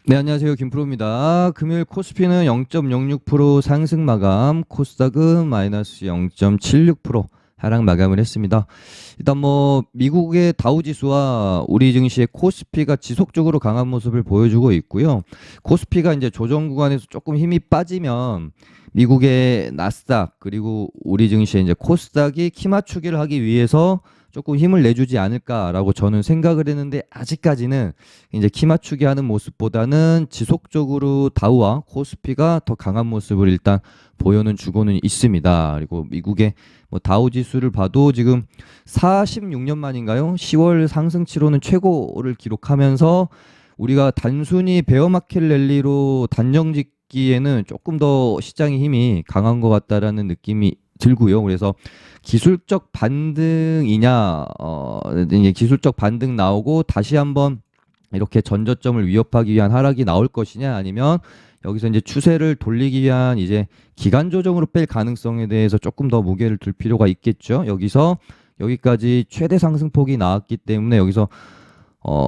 네, 안녕하세요. 김프로입니다. 금요일 코스피는 0.06% 상승 마감, 코스닥은 마이너스 0.76% 하락 마감을 했습니다. 일단 미국의 다우지수와 우리 증시의 코스피가 지속적으로 강한 모습을 보여주고 있고요. 코스피가 이제 조정 구간에서 조금 힘이 빠지면 미국의 나스닥 그리고 우리 증시의 이제 코스닥이 키 맞추기를 하기 위해서 조금 힘을 내주지 않을까라고 저는 생각을 했는데, 아직까지는 이제 키 맞추기 하는 모습보다는 지속적으로 다우와 코스피가 더 강한 모습을 일단 보여는 주고는 있습니다. 그리고 미국의 다우 지수를 봐도 지금 46년 만인가요? 10월 상승치로는 최고를 기록하면서, 우리가 단순히 베어마켓 랠리로 단정 짓기에는 조금 더 시장의 힘이 강한 것 같다라는 느낌이 들고요. 그래서 기술적 반등이냐, 이제 기술적 반등 나오고 다시 한번 이렇게 전저점을 위협하기 위한 하락이 나올 것이냐, 아니면 여기서 이제 추세를 돌리기 위한 이제 기간 조정으로 뺄 가능성에 대해서 조금 더 무게를 둘 필요가 있겠죠. 여기서 여기까지 최대 상승폭이 나왔기 때문에 여기서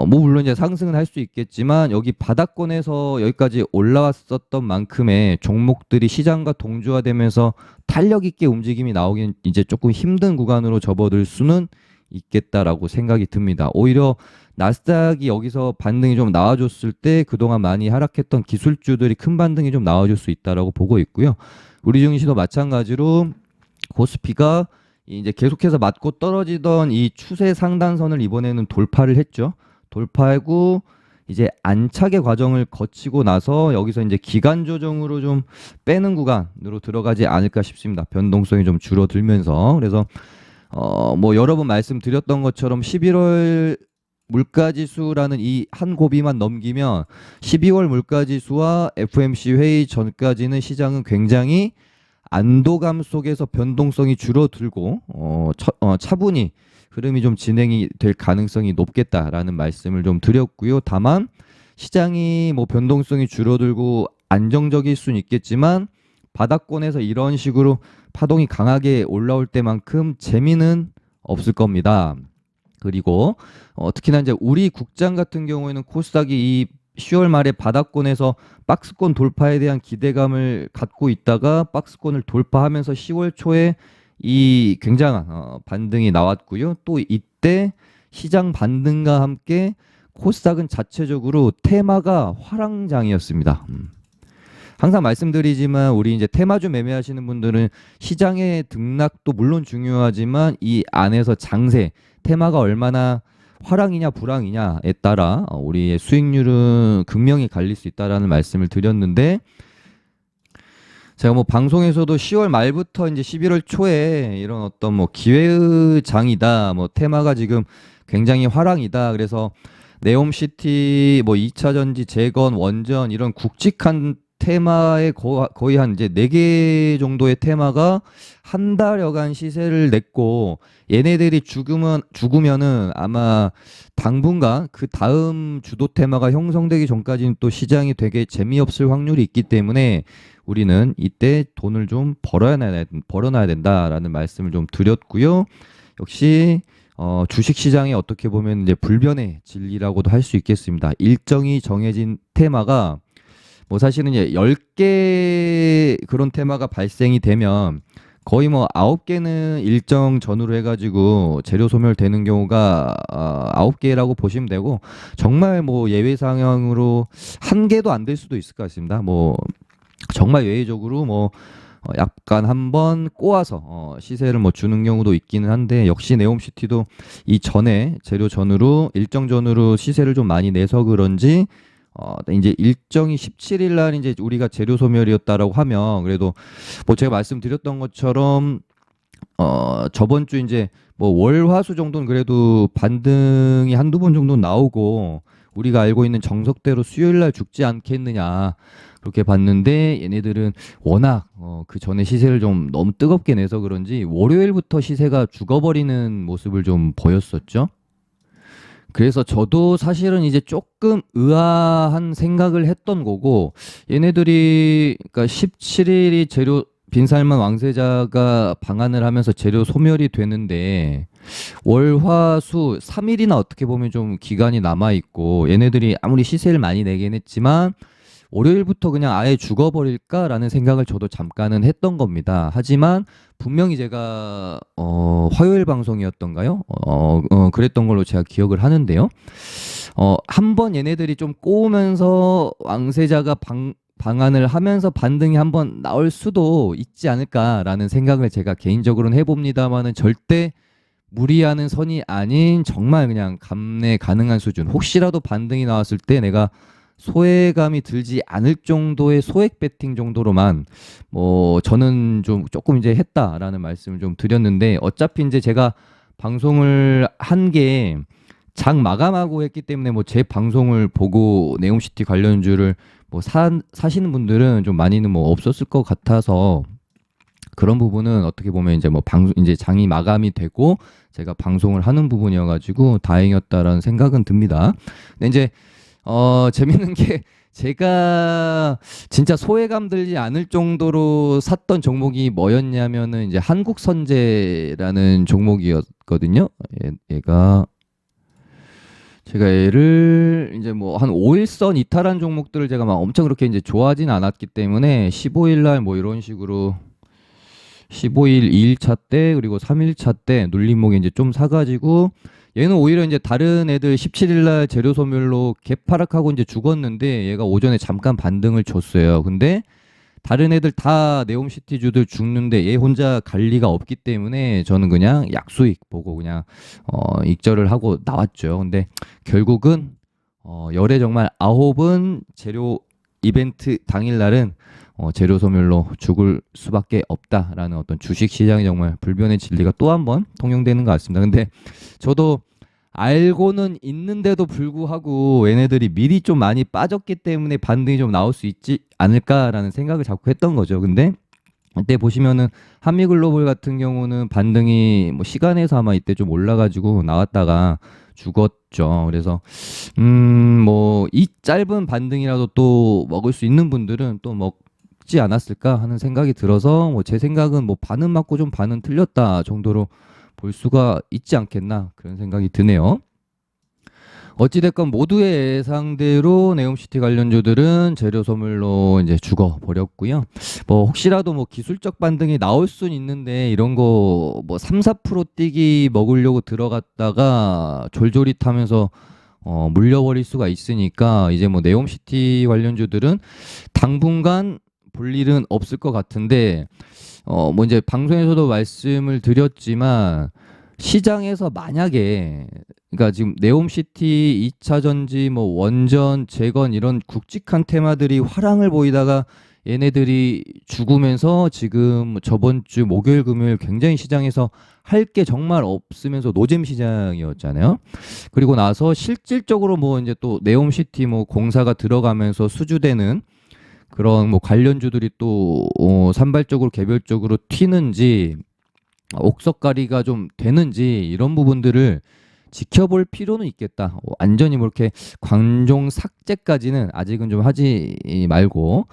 물론 이제 상승은 할 수 있겠지만, 여기 바닥권에서 여기까지 올라왔었던 만큼의 종목들이 시장과 동조화되면서 탄력 있게 움직임이 나오긴 이제 조금 힘든 구간으로 접어들 수는 있겠다라고 생각이 듭니다. 오히려 나스닥이 여기서 반등이 좀 나와줬을 때 그동안 많이 하락했던 기술주들이 큰 반등이 좀 나와줄 수 있다라고 보고 있고요. 우리 증시도 마찬가지로 코스피가 이제 계속해서 맞고 떨어지던 이 추세 상단선을 이번에는 돌파를 했죠. 돌파하고 이제 안착의 과정을 거치고 나서 여기서 이제 기간 조정으로 좀 빼는 구간으로 들어가지 않을까 싶습니다. 변동성이 좀 줄어들면서. 그래서 여러 번 말씀드렸던 것처럼 11월 물가지수라는 이 한 고비만 넘기면 12월 물가지수와 FOMC 회의 전까지는 시장은 굉장히 안도감 속에서 변동성이 줄어들고 차분히 흐름이 좀 진행이 될 가능성이 높겠다라는 말씀을 좀 드렸고요. 다만 시장이 변동성이 줄어들고 안정적일 수는 있겠지만, 바닥권에서 이런 식으로 파동이 강하게 올라올 때만큼 재미는 없을 겁니다. 그리고 특히나 이제 우리 국장 같은 경우에는 코스닥이 이 10월 말에 바닥권에서 박스권 돌파에 대한 기대감을 갖고 있다가 박스권을 돌파하면서 10월 초에 이 굉장한 반등이 나왔고요. 또 이때 시장 반등과 함께 코스닥은 자체적으로 테마가 화랑장이었습니다. 항상 말씀드리지만, 우리 이제 테마주 매매하시는 분들은 시장의 등락도 물론 중요하지만 이 안에서 장세, 테마가 얼마나 화랑이냐 불황이냐에 따라 우리의 수익률은 극명히 갈릴 수 있다라는 말씀을 드렸는데, 제가 방송에서도 10월 말부터 이제 11월 초에 이런 어떤 기회의 장이다, 테마가 지금 굉장히 화랑이다, 그래서 네옴시티, 2차 전지, 재건, 원전 이런 굵직한 테마의 거의 한 이제 4개 정도의 테마가 한 달여간 시세를 냈고, 얘네들이 죽으면은 아마 당분간 그 다음 주도 테마가 형성되기 전까지는 또 시장이 되게 재미없을 확률이 있기 때문에 우리는 이때 돈을 좀 벌어놔야 된다라는 말씀을 좀 드렸고요. 역시 주식시장이 어떻게 보면 이제 불변의 진리라고도 할 수 있겠습니다. 일정이 정해진 테마가 사실은 이제 10개 그런 테마가 발생이 되면 거의 9개는 일정 전후로 해가지고 재료 소멸되는 경우가 9개라고 보시면 되고, 정말 예외 상황으로 1개도 안 될 수도 있을 것 같습니다. 정말 예외적으로 약간 한번 꼬아서 시세를 주는 경우도 있기는 한데, 역시 네옴시티도 이 전에 재료 전후로 일정 전후로 시세를 좀 많이 내서 그런지 이제 일정이 17일 날 이제 우리가 재료 소멸이었다라고 하면, 그래도 제가 말씀드렸던 것처럼 저번 주 이제 월, 화, 수 정도는 그래도 반등이 한두 번 정도 나오고, 우리가 알고 있는 정석대로 수요일 날 죽지 않겠느냐 그렇게 봤는데, 얘네들은 워낙 그 전에 시세를 좀 너무 뜨겁게 내서 그런지 월요일부터 시세가 죽어버리는 모습을 좀 보였었죠. 그래서 저도 사실은 이제 조금 의아한 생각을 했던 거고, 얘네들이 그러니까 17일이 재료 빈살만 왕세자가 방한을 하면서 재료 소멸이 되는데, 월화수 3일이나 어떻게 보면 좀 기간이 남아 있고 얘네들이 아무리 시세를 많이 내긴 했지만 월요일부터 그냥 아예 죽어버릴까라는 생각을 저도 잠깐은 했던 겁니다. 하지만 분명히 제가 화요일 방송이었던가요? 그랬던 걸로 제가 기억을 하는데요. 한번 얘네들이 좀 꼬우면서 왕세자가 방안을 하면서 반등이 한번 나올 수도 있지 않을까라는 생각을 제가 개인적으로는 해봅니다만은 절대 무리하는 선이 아닌 정말 그냥 감내 가능한 수준. 혹시라도 반등이 나왔을 때 내가 소외감이 들지 않을 정도의 소액 베팅 정도로만 뭐 저는 좀 조금 이제 했다라는 말씀을 좀 드렸는데 어차피 이제 제가 방송을 한 게 장 마감하고 했기 때문에 뭐 제 방송을 보고 네옴시티 관련주를 뭐 사시는 분들은 좀 많이는 뭐 없었을 것 같아서 그런 부분은 어떻게 보면 이제 뭐 이제 장이 마감이 되고 제가 방송을 하는 부분이어가지고 다행이었다라는 생각은 듭니다. 근데 이제 재밌는 게 제가 진짜 소외감 들지 않을 정도로 샀던 종목이 뭐였냐면은 이제 한국선제라는 종목이었거든요. 얘가 제가 얘를 이제 뭐 한 5일선 이탈한 종목들을 제가 막 엄청 그렇게 이제 좋아하진 않았기 때문에 15일 날 뭐 이런 식으로 15일 2일차 때 그리고 3일차 때 눌림목에 이제 좀 사가지고 얘는 오히려 이제 다른 애들 17일 날 재료 소멸로 개파락하고 이제 죽었는데 얘가 오전에 잠깐 반등을 줬어요. 근데 다른 애들 다 네옴시티주들 죽는데 얘 혼자 갈 리가 없기 때문에 저는 그냥 약수익 보고 그냥 익절을 하고 나왔죠. 근데 결국은 열에 정말 9은 재료 이벤트 당일날은 재료 소멸로 죽을 수밖에 없다라는 어떤 주식 시장이 정말 불변의 진리가 또 한 번 통용되는 것 같습니다. 근데 저도 알고는 있는데도 불구하고 얘네들이 미리 좀 많이 빠졌기 때문에 반등이 좀 나올 수 있지 않을까라는 생각을 자꾸 했던 거죠. 근데 이때 보시면은 한미글로벌 같은 경우는 반등이 뭐 시간에서 아마 이때 좀 올라가지고 나왔다가 죽었죠. 그래서 뭐 이 짧은 반등이라도 또 먹을 수 있는 분들은 또 먹지 않았을까 하는 생각이 들어서 뭐 제 생각은 뭐 반은 맞고 좀 반은 틀렸다 정도로 볼 수가 있지 않겠나 그런 생각이 드네요. 어찌됐건 모두의 예상대로 네옴시티 관련주들은 재료 소멸로 이제 죽어 버렸고요. 뭐 혹시라도 뭐 기술적 반등이 나올 수는 있는데 이런 거 뭐 3, 4% 뛰기 먹으려고 들어갔다가 졸졸이 타면서 물려버릴 수가 있으니까 이제 뭐 네옴시티 관련주들은 당분간 볼 일은 없을 것 같은데 뭐 이제 방송에서도 말씀을 드렸지만 시장에서 만약에 그러니까 지금 네옴시티 2차 전지 뭐 원전 재건 이런 굵직한 테마들이 화랑을 보이다가 얘네들이 죽으면서 지금 저번 주 목요일 금요일 굉장히 시장에서 할 게 정말 없으면서 노잼 시장이었잖아요. 그리고 나서 실질적으로 뭐 이제 또 네옴시티 뭐 공사가 들어가면서 수주되는 그런 뭐 관련주들이 또 산발적으로 개별적으로 튀는지 옥석가리가 좀 되는지 이런 부분들을 지켜볼 필요는 있겠다. 완전히 뭐 이렇게 관종 삭제까지는 아직은 좀 하지 말고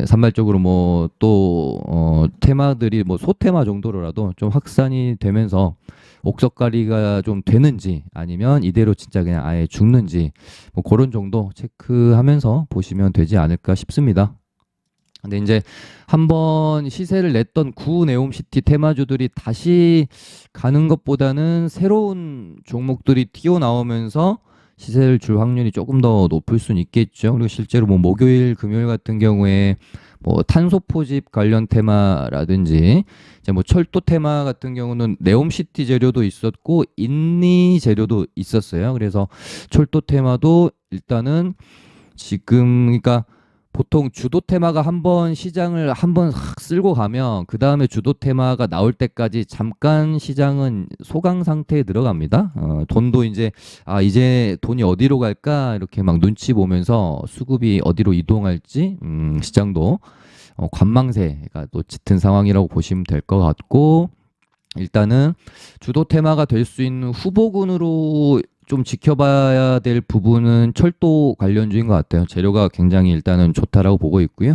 산발적으로 뭐 또 테마들이 뭐 소테마 정도로라도 좀 확산이 되면서 옥석가리가 좀 되는지 아니면 이대로 진짜 그냥 아예 죽는지 뭐 그런 정도 체크하면서 보시면 되지 않을까 싶습니다. 근데 이제 한번 시세를 냈던 구 네옴시티 테마주들이 다시 가는 것보다는 새로운 종목들이 튀어나오면서 시세를 줄 확률이 조금 더 높을 수는 있겠죠. 그리고 실제로 뭐 목요일, 금요일 같은 경우에 뭐 탄소 포집 관련 테마라든지 이제 뭐 철도 테마 같은 경우는 네옴시티 재료도 있었고 인니 재료도 있었어요. 그래서 철도 테마도 일단은 지금 그러니까 보통 주도 테마가 한번 시장을 한번 확 쓸고 가면 그 다음에 주도 테마가 나올 때까지 잠깐 시장은 소강 상태에 들어갑니다. 돈도 이제 이제 돈이 어디로 갈까 이렇게 막 눈치 보면서 수급이 어디로 이동할지 시장도 관망세가 또 짙은 상황이라고 보시면 될 것 같고 일단은 주도 테마가 될 수 있는 후보군으로 좀 지켜봐야 될 부분은 철도 관련주인 것 같아요. 재료가 굉장히 일단은 좋다라고 보고 있고요.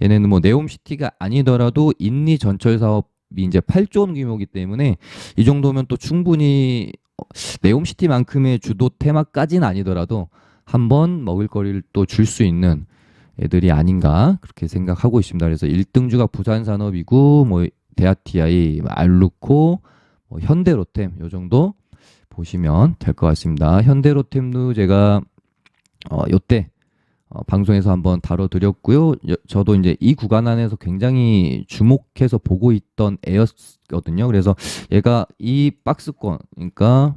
얘네는 뭐 네옴시티가 아니더라도 인리 전철 사업 이제 8조 원 규모이기 때문에 이 정도면 또 충분히 네옴시티만큼의 주도 테마까지는 아니더라도 한번 먹을거리를 또 줄 수 있는 애들이 아닌가 그렇게 생각하고 있습니다. 그래서 1등주가 부산산업이고 뭐 데아티아이, 알루코, 뭐 현대로템 요 정도 보시면 될 것 같습니다. 현대로템도 제가 요때 방송에서 한번 다뤄드렸고요. 저도 이제 이 구간 안에서 굉장히 주목해서 보고 있던 애였거든요. 그래서 얘가 이 박스권, 그러니까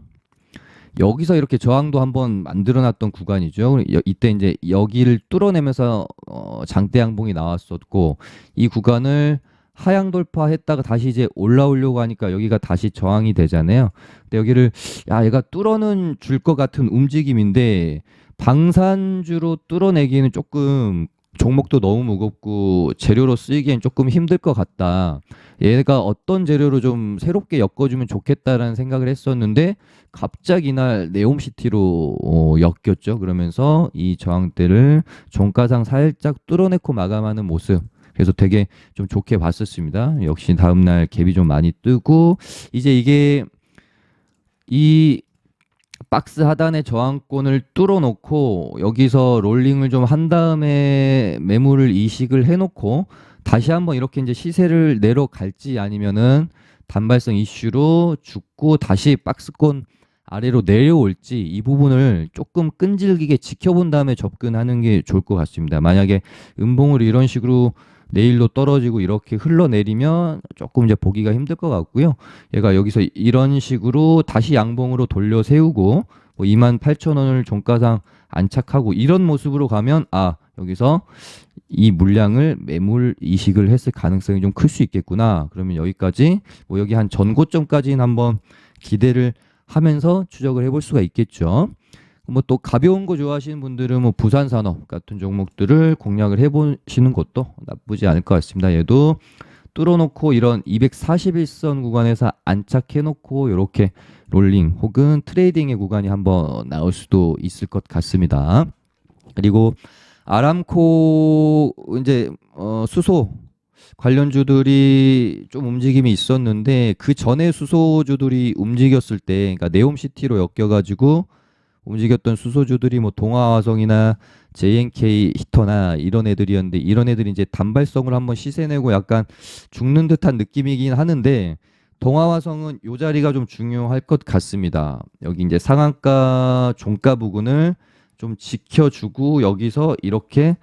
여기서 이렇게 저항도 한번 만들어놨던 구간이죠. 이때 이제 여기를 뚫어내면서 장대 양봉이 나왔었고 이 구간을 하향 돌파했다가 다시 이제 올라오려고 하니까 여기가 다시 저항이 되잖아요. 근데 여기를 얘가 뚫어는 줄 것 같은 움직임인데 방산주로 뚫어내기에는 조금 종목도 너무 무겁고 재료로 쓰이기엔 조금 힘들 것 같다. 얘가 어떤 재료로 좀 새롭게 엮어주면 좋겠다라는 생각을 했었는데 갑자기 이날 네옴시티로 엮였죠. 그러면서 이 저항대를 종가상 살짝 뚫어내고 마감하는 모습. 그래서 되게 좀 좋게 봤었습니다. 역시 다음날 갭이 좀 많이 뜨고 이제 이게 이 박스 하단의 저항권을 뚫어놓고 여기서 롤링을 좀 한 다음에 매물을 이식을 해놓고 다시 한번 이렇게 이제 시세를 내려갈지 아니면은 단발성 이슈로 죽고 다시 박스권 아래로 내려올지 이 부분을 조금 끈질기게 지켜본 다음에 접근하는 게 좋을 것 같습니다. 만약에 음봉을 이런 식으로 내일로 떨어지고 이렇게 흘러내리면 조금 이제 보기가 힘들 것 같고요. 얘가 여기서 이런 식으로 다시 양봉으로 돌려 세우고 뭐 28,000원을 종가상 안착하고 이런 모습으로 가면 여기서 이 물량을 매물 이식을 했을 가능성이 좀 클 수 있겠구나. 그러면 여기까지 뭐 여기 한 전고점까지는 한번 기대를 하면서 추적을 해볼 수가 있겠죠. 뭐 또 가벼운 거 좋아하시는 분들은 뭐 부산산업 같은 종목들을 공략을 해보시는 것도 나쁘지 않을 것 같습니다. 얘도 뚫어놓고 이런 241선 구간에서 안착해놓고 이렇게 롤링 혹은 트레이딩의 구간이 한번 나올 수도 있을 것 같습니다. 그리고 아람코 이제 수소 관련주들이 좀 움직임이 있었는데 그 전에 수소주들이 움직였을 때, 그러니까 네옴시티로 엮여가지고 움직였던 수소주들이 뭐 동아화성이나 JNK 히터나 이런 애들이었는데 이런 애들이 이제 단발성을 한번 시세내고 약간 죽는 듯한 느낌이긴 하는데 동아화성은 요 자리가 좀 중요할 것 같습니다. 여기 이제 상한가 종가 부근을 좀 지켜주고 여기서 이렇게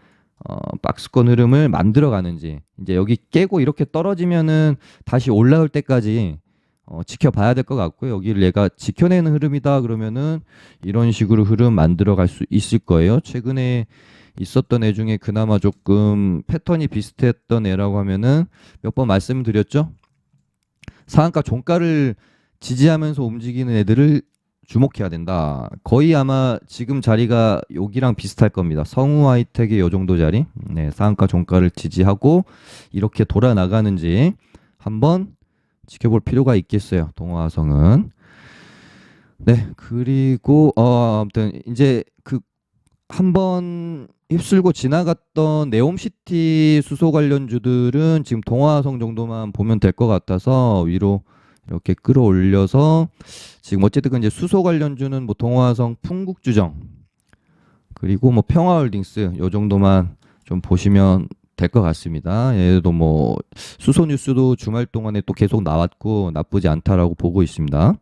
박스권 흐름을 만들어 가는지 이제 여기 깨고 이렇게 떨어지면은 다시 올라올 때까지 지켜봐야 될 것 같고요. 여기를 얘가 지켜내는 흐름이다 그러면은 이런 식으로 흐름 만들어 갈 수 있을 거예요. 최근에 있었던 애 중에 그나마 조금 패턴이 비슷했던 애라고 하면은 몇 번 말씀드렸죠. 상한가 종가를 지지하면서 움직이는 애들을 주목해야 된다. 거의 아마 지금 자리가 여기랑 비슷할 겁니다. 성우 하이텍의 요 정도 자리. 네, 상한가 종가를 지지하고 이렇게 돌아 나가는지 한번 지켜볼 필요가 있겠어요. 동화성은. 네, 그리고 아무튼 이제 그 한번 휩쓸고 지나갔던 네옴시티 수소 관련주들은 지금 동화성 정도만 보면 될 것 같아서 위로 이렇게 끌어올려서 지금 어쨌든 이제 수소 관련주는 뭐 동화성, 풍국주정 그리고 뭐 평화홀딩스 요 정도만 좀 보시면 될 것 같습니다. 얘도 뭐 수소 뉴스도 주말 동안에 또 계속 나왔고 나쁘지 않다라고 보고 있습니다.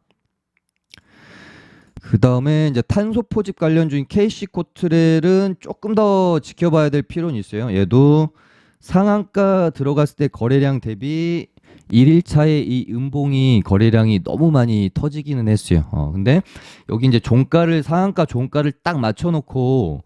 그 다음에 이제 탄소 포집 관련주인 KC코트렐은 조금 더 지켜봐야 될 필요는 있어요. 얘도 상한가 들어갔을 때 거래량 대비 1일차에 이 음봉이 거래량이 너무 많이 터지기는 했어요. 근데 여기 이제 종가를 상한가 종가를 딱 맞춰놓고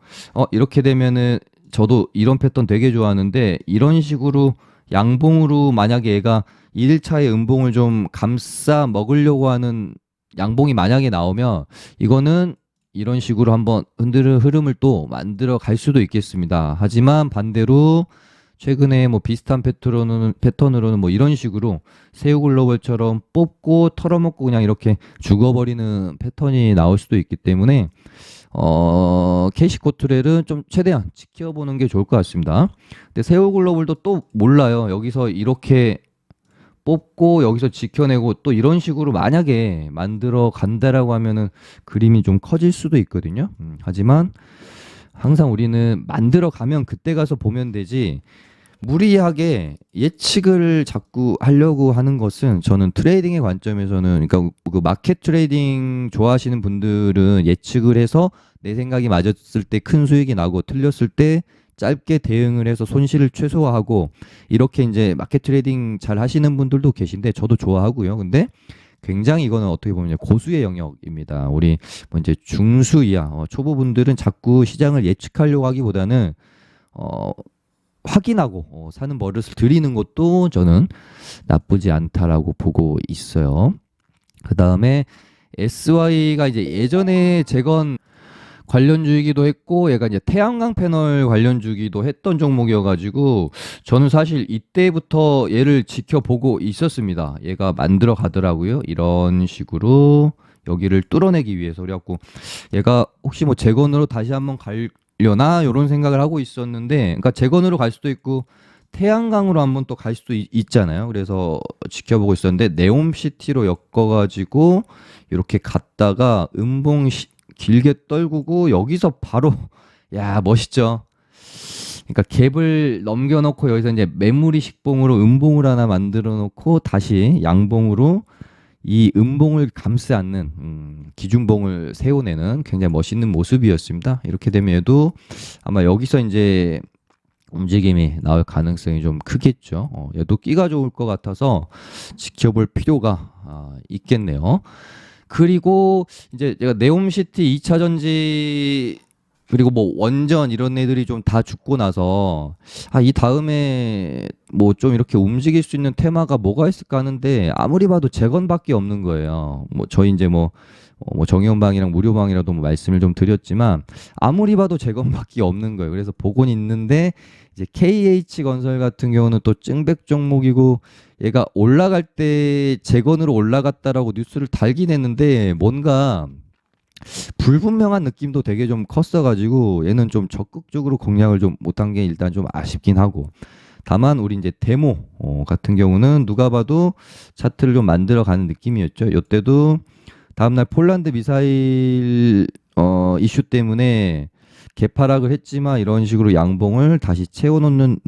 이렇게 되면은 저도 이런 패턴 되게 좋아하는데 이런 식으로 양봉으로 만약에 얘가 1일차에 음봉을 좀 감싸 먹으려고 하는 양봉이 만약에 나오면 이거는 이런 식으로 한번 흔드는 흐름을 또 만들어 갈 수도 있겠습니다. 하지만 반대로 최근에 뭐 비슷한 패턴으로는 뭐 이런 식으로 새우글로벌처럼 뽑고 털어먹고 그냥 이렇게 죽어버리는 패턴이 나올 수도 있기 때문에 캐시코트렐은 좀 최대한 지켜보는 게 좋을 것 같습니다. 근데 새우글로벌도 또 몰라요. 여기서 이렇게 뽑고 여기서 지켜내고 또 이런 식으로 만약에 만들어 간다라고 하면은 그림이 좀 커질 수도 있거든요. 하지만 항상 우리는 만들어 가면 그때 가서 보면 되지 무리하게 예측을 자꾸 하려고 하는 것은 저는 트레이딩의 관점에서는 그러니까 그 마켓 트레이딩 좋아하시는 분들은 예측을 해서 내 생각이 맞았을 때 큰 수익이 나고 틀렸을 때 짧게 대응을 해서 손실을 최소화하고 이렇게 이제 마켓 트레이딩 잘 하시는 분들도 계신데 저도 좋아하고요. 근데 굉장히 이거는 어떻게 보면 고수의 영역입니다. 우리 뭐 이제 중수 이하 초보분들은 자꾸 시장을 예측하려고 하기보다는 확인하고 사는 버릇을 들이는 것도 저는 나쁘지 않다라고 보고 있어요. 그 다음에 SY가 이제 예전에 재건 관련주이기도 했고 얘가 이제 태양광 패널 관련주기도 했던 종목이어가지고 저는 사실 이때부터 얘를 지켜보고 있었습니다. 얘가 만들어 가더라고요. 이런 식으로 여기를 뚫어내기 위해서. 그래갖고 얘가 혹시 뭐 재건으로 다시 한번 가려나 이런 생각을 하고 있었는데 그러니까 재건으로 갈 수도 있고 태양광으로 한번 또 갈 수도 있잖아요. 그래서 지켜보고 있었는데 네옴시티로 엮어가지고 이렇게 갔다가 길게 떨구고 여기서 바로 야 멋있죠. 그러니까 갭을 넘겨놓고 여기서 이제 메모리 식봉으로 음봉을 하나 만들어 놓고 다시 양봉으로 이 음봉을 감싸 안는 기준봉을 세워내는 굉장히 멋있는 모습이었습니다. 이렇게 되면 얘도 아마 여기서 이제 움직임이 나올 가능성이 좀 크겠죠. 얘도 끼가 좋을 것 같아서 지켜볼 필요가 있겠네요. 그리고 이제 제가 네옴시티 2차 전지 그리고 뭐 원전 이런 애들이 좀 다 죽고 나서 이 다음에 뭐 좀 이렇게 움직일 수 있는 테마가 뭐가 있을까 하는데 아무리 봐도 재건밖에 없는 거예요. 뭐 저희 이제 뭐 정의원방이랑 무료방이라도 뭐 말씀을 좀 드렸지만 아무리 봐도 재건밖에 없는 거예요. 그래서 보고는 있는데 이제 KH건설 같은 경우는 또 증백 종목이고 얘가 올라갈 때 재건으로 올라갔다라고 뉴스를 달긴 했는데 뭔가 불분명한 느낌도 되게 좀 컸어가지고 얘는 좀 적극적으로 공략을 좀 못한 게 일단 좀 아쉽긴 하고 다만 우리 이제 데모 같은 경우는 누가 봐도 차트를 좀 만들어가는 느낌이었죠. 이때도 다음날 폴란드 미사일 이슈 때문에 개파락을 했지만 이런 식으로 양봉을 다시 채워놓는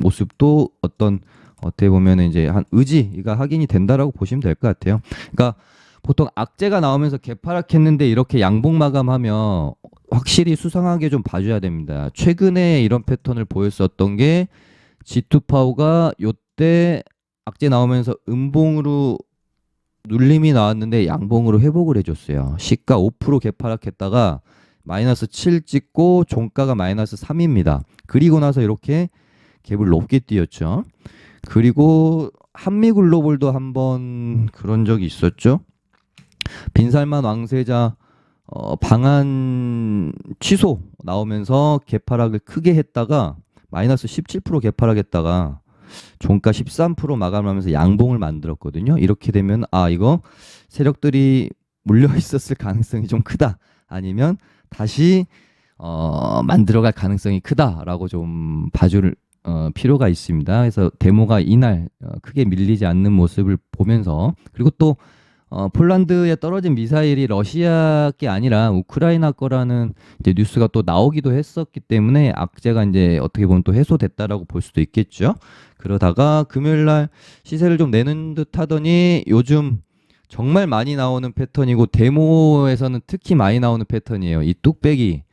모습도 어떻게 보면 이제 한 의지가 확인이 된다라고 보시면 될 것 같아요. 그러니까 보통 악재가 나오면서 개파락했는데 이렇게 양봉 마감하면 확실히 수상하게 좀 봐줘야 됩니다. 최근에 이런 패턴을 보였었던 게 G2파워가 요때 악재 나오면서 음봉으로 눌림이 나왔는데 양봉으로 회복을 해줬어요. 시가 5% 개파락했다가 마이너스 7 찍고 종가가 마이너스 3입니다. 그리고 나서 이렇게 갭을 높게 띄었죠. 그리고 한미글로벌도 한번 그런 적이 있었죠. 빈살만 왕세자 방한 취소 나오면서 개파락을 크게 했다가 마이너스 17% 개파락했다가 종가 13% 마감하면서 양봉을 만들었거든요. 이렇게 되면 이거 세력들이 물려 있었을 가능성이 좀 크다. 아니면 다시 만들어갈 가능성이 크다라고 좀 봐줄 필요가 있습니다. 그래서 데모가 이날 크게 밀리지 않는 모습을 보면서 그리고 또 폴란드에 떨어진 미사일이 러시아 게 아니라 우크라이나 거라는 이제 뉴스가 또 나오기도 했었기 때문에 악재가 이제 어떻게 보면 또 해소됐다라고 볼 수도 있겠죠. 그러다가 금요일 날 시세를 좀 내는 듯 하더니 요즘 정말 많이 나오는 패턴이고 데모에서는 특히 많이 나오는 패턴이에요. 이 뚝배기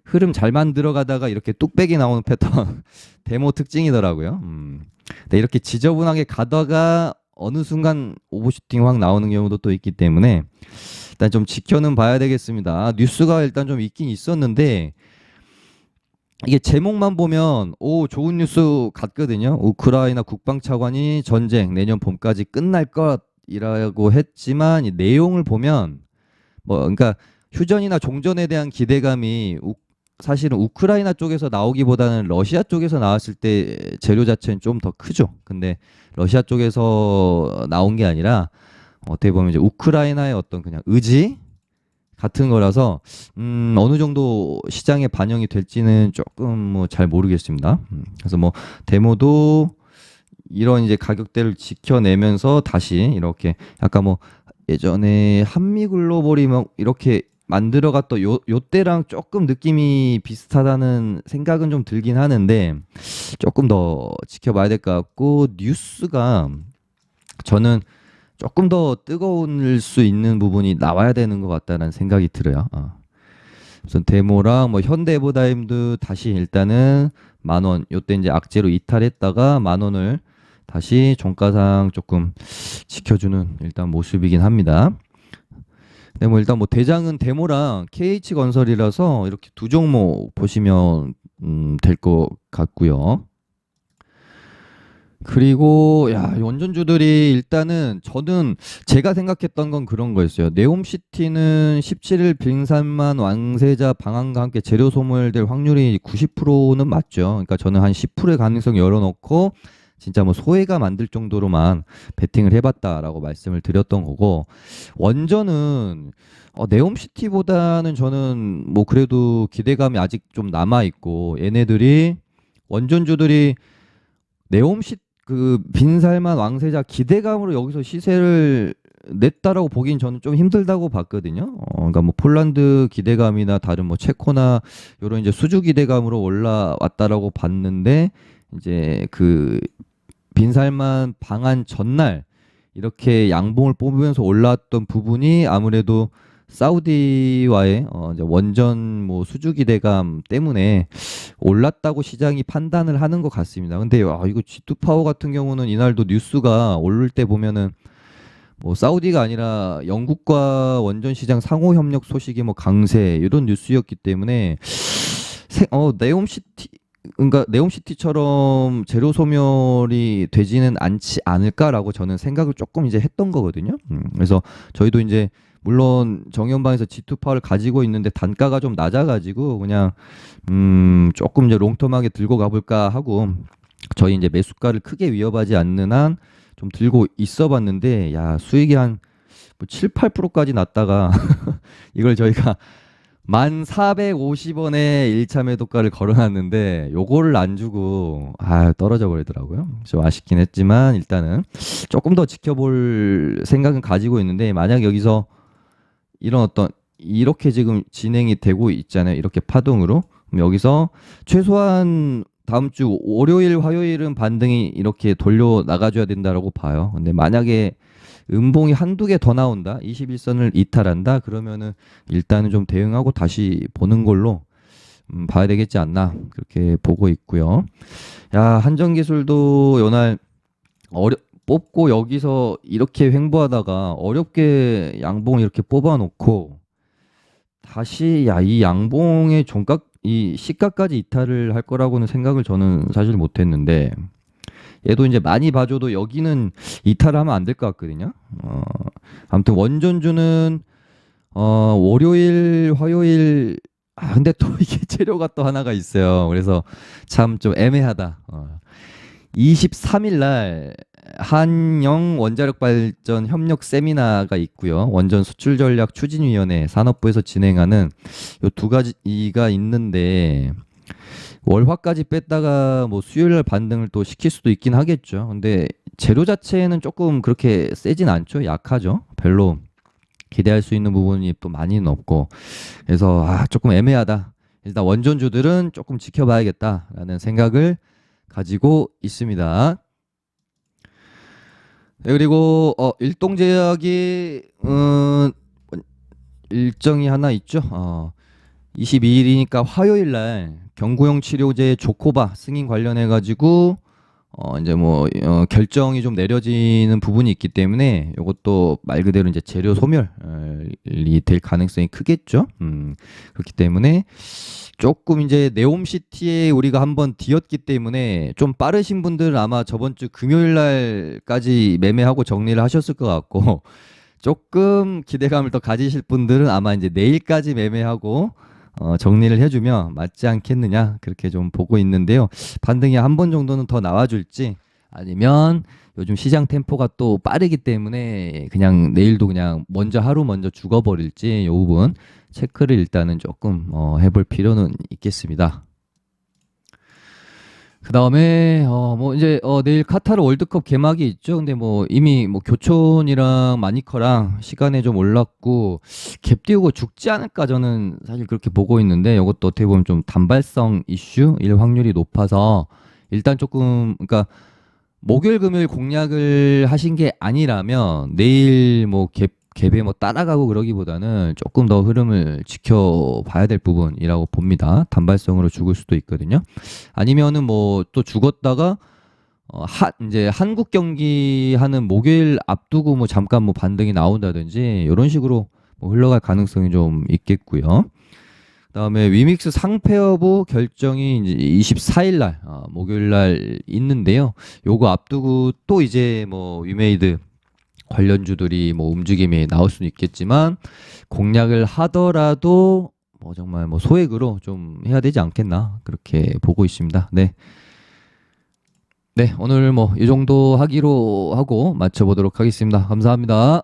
흐름 잘 만들어가다가 이렇게 뚝배기 나오는 패턴 데모 특징이더라고요. 근데 이렇게 지저분하게 가다가 어느 순간 오버슈팅 확 나오는 경우도 또 있기 때문에 일단 좀 지켜는 봐야 되겠습니다. 뉴스가 일단 좀 있긴 있었는데 이게 제목만 보면 좋은 뉴스 같거든요. 우크라이나 국방차관이 전쟁 내년 봄까지 끝날 것이라고 했지만 이 내용을 보면 그러니까 휴전이나 종전에 대한 기대감이 사실은 우크라이나 쪽에서 나오기보다는 러시아 쪽에서 나왔을 때 재료 자체는 좀 더 크죠. 근데 러시아 쪽에서 나온 게 아니라 어떻게 보면 이제 우크라이나의 어떤 그냥 의지 같은 거라서 어느 정도 시장에 반영이 될지는 조금 잘 모르겠습니다. 그래서 데모도 이런 이제 가격대를 지켜내면서 다시 이렇게 약간 뭐 예전에 한미글로벌이 막 이렇게 만들어갔던 요 때랑 조금 느낌이 비슷하다는 생각은 좀 들긴 하는데 조금 더 지켜봐야 될 것 같고 뉴스가 저는 조금 더 뜨거울 수 있는 부분이 나와야 되는 것 같다는 생각이 들어요. 우선 데모랑 뭐 현대해보다임도 다시 일단은 10,000원 요때 이제 악재로 이탈했다가 10,000원을 다시 종가상 조금 지켜주는 일단 모습이긴 합니다. 네, 뭐 일단 뭐 대장은 데모랑 KH건설이라서 이렇게 두 종목 보시면 될 것 같고요. 그리고 야 원전주들이 일단은 저는 제가 생각했던 건 그런 거였어요. 네옴시티는 17일 빙산만 왕세자 방한과 함께 재료 소멸될 확률이 90%는 맞죠. 그러니까 저는 한 10%의 가능성 열어놓고 진짜 뭐 소외가 만들 정도로만 베팅을 해봤다라고 말씀을 드렸던 거고 원전은 네옴시티보다는 저는 뭐 그래도 기대감이 아직 좀 남아 있고 얘네들이 원전주들이 네옴시 그 빈살만 왕세자 기대감으로 여기서 시세를 냈다라고 보긴 저는 좀 힘들다고 봤거든요. 그러니까 뭐 폴란드 기대감이나 다른 뭐 체코나 이런 이제 수주 기대감으로 올라왔다라고 봤는데 이제 그 빈살만 방한 전날 이렇게 양봉을 뽑으면서 올라왔던 부분이 아무래도 사우디와의 이제 원전 뭐 수주 기대감 때문에 올랐다고 시장이 판단을 하는 것 같습니다. 근데 이거 G2 파워 같은 경우는 이날도 뉴스가 오를 때 보면은 뭐 사우디가 아니라 영국과 원전 시장 상호 협력 소식이 뭐 강세 이런 뉴스였기 때문에 네옴시티 그러니까 네옴시티처럼 재료 소멸이 되지는 않지 않을까라고 저는 생각을 조금 이제 했던 거거든요. 그래서 저희도 이제 물론 정연방에서 G2 파워를 가지고 있는데 단가가 좀 낮아가지고 그냥 조금 이제 롱텀하게 들고 가볼까 하고 저희 이제 매수가를 크게 위협하지 않는 한 좀 들고 있어봤는데 야 수익이 한 뭐 7, 8%까지 났다가 이걸 저희가 1,450원에 1차 매도가를 걸어놨는데 요거를 안 주고 떨어져 버리더라고요. 좀 아쉽긴 했지만 일단은 조금 더 지켜볼 생각은 가지고 있는데 만약 여기서 이런 이렇게 지금 진행이 되고 있잖아요. 이렇게 파동으로. 그럼 여기서 최소한 다음 주 월요일, 화요일은 반등이 이렇게 돌려 나가줘야 된다라고 봐요. 근데 만약에 음봉이 한두 개 더 나온다, 21선을 이탈한다, 그러면은 일단은 좀 대응하고 다시 보는 걸로 봐야 되겠지 않나 그렇게 보고 있고요. 야 한전기술도 요날 뽑고 여기서 이렇게 횡보하다가 어렵게 양봉을 이렇게 뽑아놓고 다시 이 양봉의 종가 이 시가까지 이탈을 할 거라고는 생각을 저는 사실 못했는데 얘도 이제 많이 봐줘도 여기는 이탈하면 안 될 것 같거든요. 아무튼 원전주는 월요일, 화요일 근데 또 이게 재료가 또 하나가 있어요. 그래서 참 좀 애매하다. 23일 날 한영 원자력 발전 협력 세미나가 있고요. 원전 수출 전략 추진위원회 산업부에서 진행하는 요 두 가지가 있는데 월화까지 뺐다가 뭐 수요일 날 반등을 또 시킬 수도 있긴 하겠죠. 근데 재료 자체는 조금 그렇게 세진 않죠. 약하죠. 별로 기대할 수 있는 부분이 또 많이는 없고. 그래서 조금 애매하다. 일단 원전주들은 조금 지켜봐야겠다라는 생각을 가지고 있습니다. 네, 그리고 일동제약이 일정이 하나 있죠. 22일이니까 화요일 날 경구용 치료제 조코바 승인 관련해 가지고 이제 뭐 결정이 좀 내려지는 부분이 있기 때문에 이것도 말 그대로 이제 재료 소멸이 될 가능성이 크겠죠. 그렇기 때문에 조금 이제 네옴시티에 우리가 한번 뒤었기 때문에 좀 빠르신 분들은 아마 저번 주 금요일 날까지 매매하고 정리를 하셨을 것 같고 조금 기대감을 더 가지실 분들은 아마 이제 내일까지 매매하고 정리를 해주면 맞지 않겠느냐 그렇게 좀 보고 있는데요. 반등이 한 번 정도는 더 나와줄지 아니면 요즘 시장 템포가 또 빠르기 때문에 그냥 내일도 그냥 하루 먼저 죽어버릴지 이 부분 체크를 일단은 조금 해볼 필요는 있겠습니다. 그다음에 뭐 이제 내일 카타르 월드컵 개막이 있죠. 근데 뭐 이미 뭐 교촌이랑 마니커랑 시간에 좀 올랐고 갭 띄우고 죽지 않을까 저는 사실 그렇게 보고 있는데 이것도 어떻게 보면 좀 단발성 이슈일 확률이 높아서 일단 조금 그러니까 목요일 금요일 공략을 하신 게 아니라면 내일 뭐 갭에 뭐 따라가고 그러기보다는 조금 더 흐름을 지켜봐야 될 부분이라고 봅니다. 단발성으로 죽을 수도 있거든요. 아니면은 뭐 또 죽었다가 이제 한국 경기 하는 목요일 앞두고 뭐 잠깐 뭐 반등이 나온다든지 이런 식으로 뭐 흘러갈 가능성이 좀 있겠고요. 그다음에 위믹스 상패 여부 결정이 이제 24일 날 목요일 날 있는데요. 요거 앞두고 또 이제 뭐 위메이드 관련주들이 뭐 움직임이 나올 수는 있겠지만 공략을 하더라도 뭐 정말 뭐 소액으로 좀 해야 되지 않겠나 그렇게 보고 있습니다. 네. 네, 오늘 뭐 이 정도 하기로 하고 마쳐보도록 하겠습니다. 감사합니다.